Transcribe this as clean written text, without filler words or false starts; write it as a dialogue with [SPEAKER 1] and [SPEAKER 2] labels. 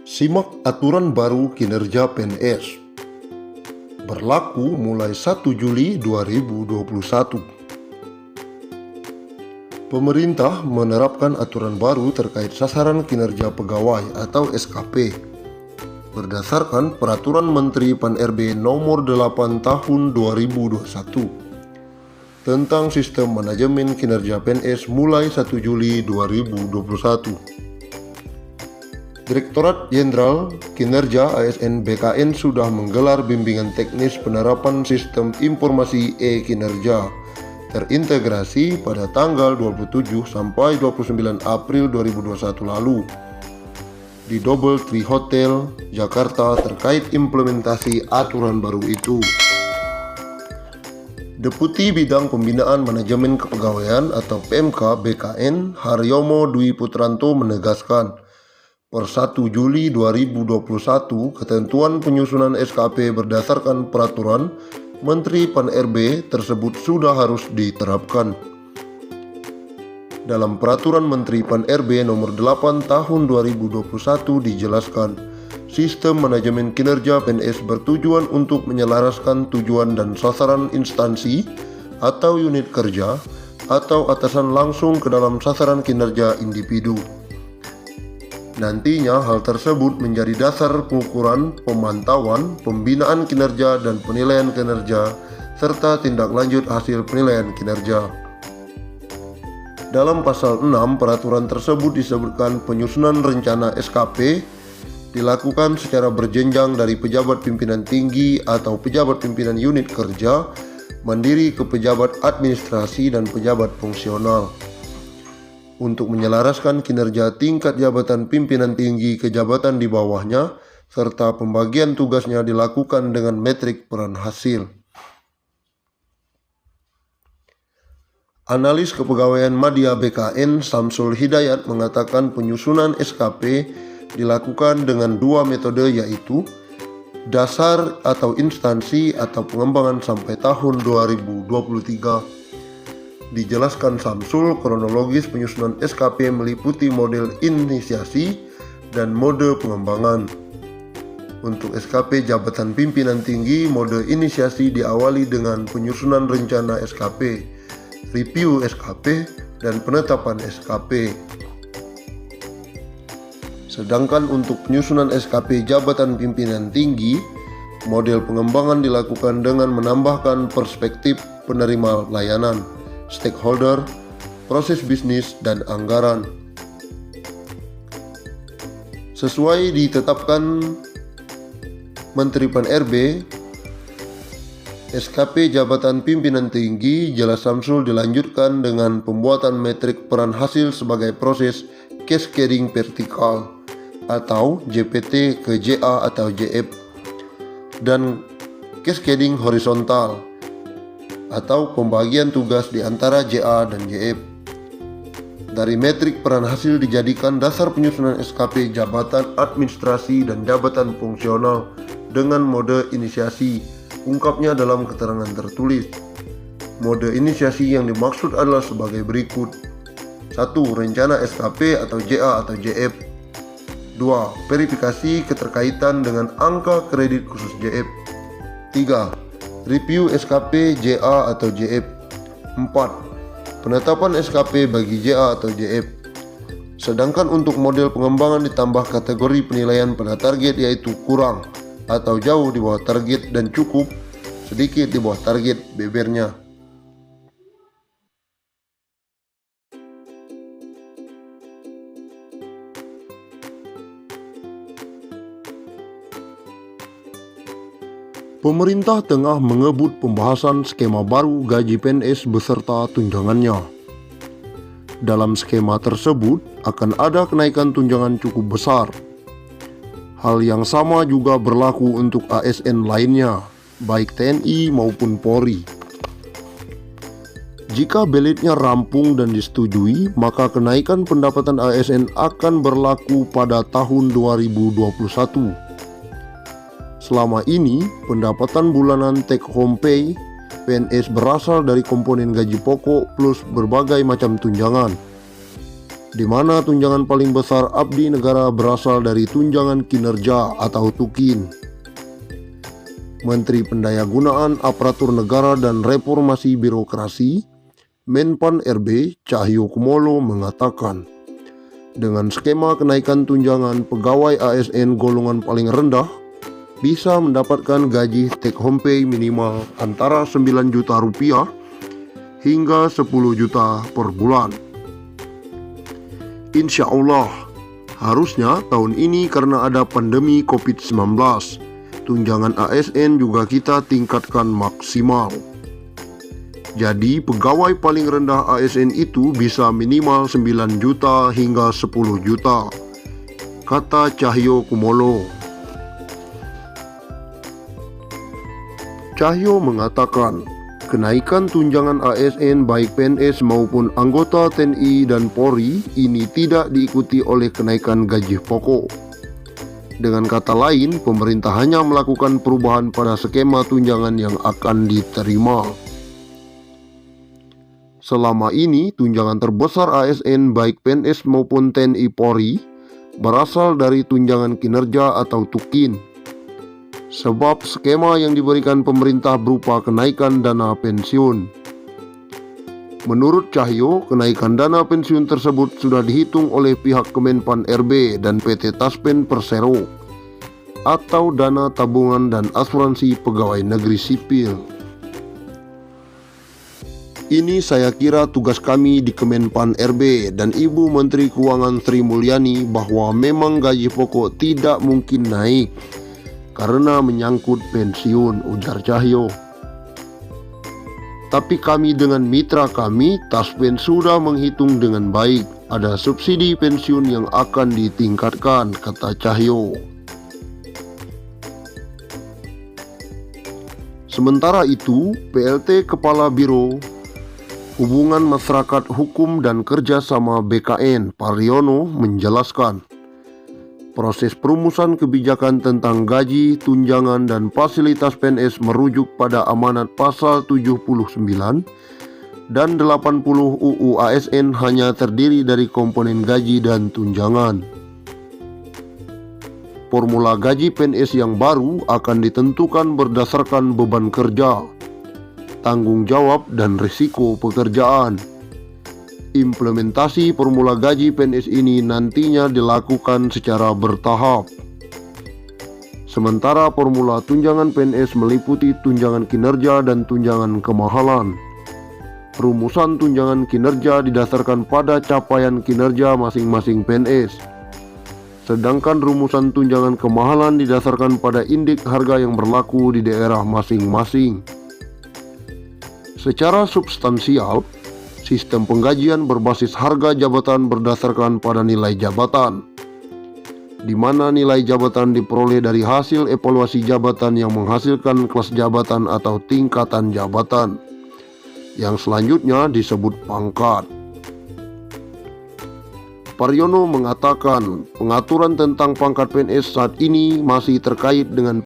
[SPEAKER 1] Simak aturan baru kinerja PNS. Berlaku mulai 1 Juli 2021. Pemerintah menerapkan aturan baru terkait sasaran kinerja pegawai atau SKP berdasarkan Peraturan Menteri Pan-RB Nomor 8 Tahun 2021 tentang Sistem Manajemen Kinerja PNS mulai 1 Juli 2021. Direktorat Jenderal Kinerja ASN BKN sudah menggelar bimbingan teknis penerapan sistem informasi e-kinerja terintegrasi pada tanggal 27 sampai 29 April 2021 lalu di Double Tree Hotel, Jakarta terkait implementasi aturan baru itu. Deputi Bidang Pembinaan Manajemen Kepegawaian atau PMK BKN Haryomo Dwi Putranto menegaskan, per 1 Juli 2021, ketentuan penyusunan SKP berdasarkan peraturan Menteri Pan-RB tersebut sudah harus diterapkan. Dalam Peraturan Menteri Pan-RB Nomor 8 Tahun 2021 dijelaskan, sistem manajemen kinerja PNS bertujuan untuk menyelaraskan tujuan dan sasaran instansi atau unit kerja atau atasan langsung ke dalam sasaran kinerja individu. Nantinya hal tersebut menjadi dasar pengukuran, pemantauan, pembinaan kinerja dan penilaian kinerja, serta tindak lanjut hasil penilaian kinerja. Dalam pasal 6 peraturan tersebut disebutkan penyusunan rencana SKP dilakukan secara berjenjang dari pejabat pimpinan tinggi atau pejabat pimpinan unit kerja, mandiri ke pejabat administrasi dan pejabat fungsional. Untuk menyelaraskan kinerja tingkat jabatan pimpinan tinggi ke jabatan di bawahnya, serta pembagian tugasnya dilakukan dengan metrik peran hasil. Analis Kepegawaian Madya BKN Samsul Hidayat mengatakan penyusunan SKP dilakukan dengan dua metode, yaitu dasar atau instansi atau pengembangan sampai tahun 2023. Dijelaskan Samsul, kronologis penyusunan SKP meliputi model inisiasi dan mode pengembangan. Untuk SKP jabatan pimpinan tinggi, mode inisiasi diawali dengan penyusunan rencana SKP, review SKP, dan penetapan SKP. Sedangkan untuk penyusunan SKP jabatan pimpinan tinggi, model pengembangan dilakukan dengan menambahkan perspektif penerima layanan, stakeholder, proses bisnis, dan anggaran. Sesuai ditetapkan Menteri Pan-RB, SKP jabatan pimpinan tinggi, jelas Samsul, dilanjutkan dengan pembuatan metrik peran hasil sebagai proses cascading vertikal atau JPT ke JA atau JF, dan cascading horizontal atau pembagian tugas di antara JA dan JF. Dari metrik peran hasil dijadikan dasar penyusunan SKP jabatan administrasi dan jabatan fungsional dengan mode inisiasi, ungkapnya dalam keterangan tertulis. Mode inisiasi yang dimaksud adalah sebagai berikut: 1. Rencana SKP atau JA atau JF. 2. Verifikasi keterkaitan dengan angka kredit khusus JF. 3. Review SKP JA atau JF. 4. Penetapan SKP bagi JA atau JF. Sedangkan untuk model pengembangan ditambah kategori penilaian pada target, yaitu kurang atau jauh di bawah target dan cukup sedikit di bawah target bebernya. Pemerintah tengah mengebut pembahasan skema baru gaji PNS beserta tunjangannya. Dalam skema tersebut akan ada kenaikan tunjangan cukup besar. Hal yang sama juga berlaku untuk ASN lainnya, baik TNI maupun Polri. Jika belitnya rampung dan disetujui, maka kenaikan pendapatan ASN akan berlaku pada tahun 2021. Selama ini, pendapatan bulanan take home pay PNS berasal dari komponen gaji pokok plus berbagai macam tunjangan. di mana tunjangan paling besar abdi negara berasal dari tunjangan kinerja atau TUKIN. Menteri Pendayagunaan Aparatur Negara dan Reformasi Birokrasi, Menpan RB Cahyokumolo mengatakan, dengan skema kenaikan tunjangan pegawai ASN golongan paling rendah bisa mendapatkan gaji take home pay minimal antara 9 juta rupiah hingga 10 juta per bulan. Insya Allah, harusnya tahun ini karena ada pandemi COVID-19, tunjangan ASN juga kita tingkatkan maksimal. Jadi pegawai paling rendah ASN itu bisa minimal 9 juta hingga 10 juta, kata Cahyokumolo. Cahyo mengatakan, kenaikan tunjangan ASN baik PNS maupun anggota TNI dan Polri ini tidak diikuti oleh kenaikan gaji pokok. Dengan kata lain, pemerintah hanya melakukan perubahan pada skema tunjangan yang akan diterima. Selama ini, tunjangan terbesar ASN baik PNS maupun TNI Polri berasal dari tunjangan kinerja atau TUKIN. Sebab skema yang diberikan pemerintah berupa kenaikan dana pensiun. Menurut Cahyo, kenaikan dana pensiun tersebut sudah dihitung oleh pihak Kemenpan RB dan PT Taspen Persero atau dana tabungan dan asuransi pegawai negeri sipil. Ini saya kira tugas kami di Kemenpan RB dan Ibu Menteri Keuangan Sri Mulyani bahwa memang gaji pokok tidak mungkin naik karena menyangkut pensiun, ujar Cahyo. Tapi kami dengan mitra kami, Taspen sudah menghitung dengan baik. Ada subsidi pensiun yang akan ditingkatkan, kata Cahyo. Sementara itu, PLT Kepala Biro Hubungan Masyarakat Hukum dan Kerjasama BKN, Paryono, menjelaskan, proses perumusan kebijakan tentang gaji, tunjangan, dan fasilitas PNS merujuk pada amanat pasal 79 dan 80 UU ASN hanya terdiri dari komponen gaji dan tunjangan. Formula gaji PNS yang baru akan ditentukan berdasarkan beban kerja, tanggung jawab, dan risiko pekerjaan. Implementasi formula gaji PNS ini nantinya dilakukan secara bertahap. Sementara formula tunjangan PNS meliputi tunjangan kinerja dan tunjangan kemahalan. Rumusan tunjangan kinerja didasarkan pada capaian kinerja masing-masing PNS. Sedangkan rumusan tunjangan kemahalan didasarkan pada indeks harga yang berlaku di daerah masing-masing. Secara substansial, sistem penggajian berbasis harga jabatan berdasarkan pada nilai jabatan, di mana nilai jabatan diperoleh dari hasil evaluasi jabatan yang menghasilkan kelas jabatan atau tingkatan jabatan, yang selanjutnya disebut pangkat. Paryono mengatakan, pengaturan tentang pangkat PNS saat ini masih terkait dengan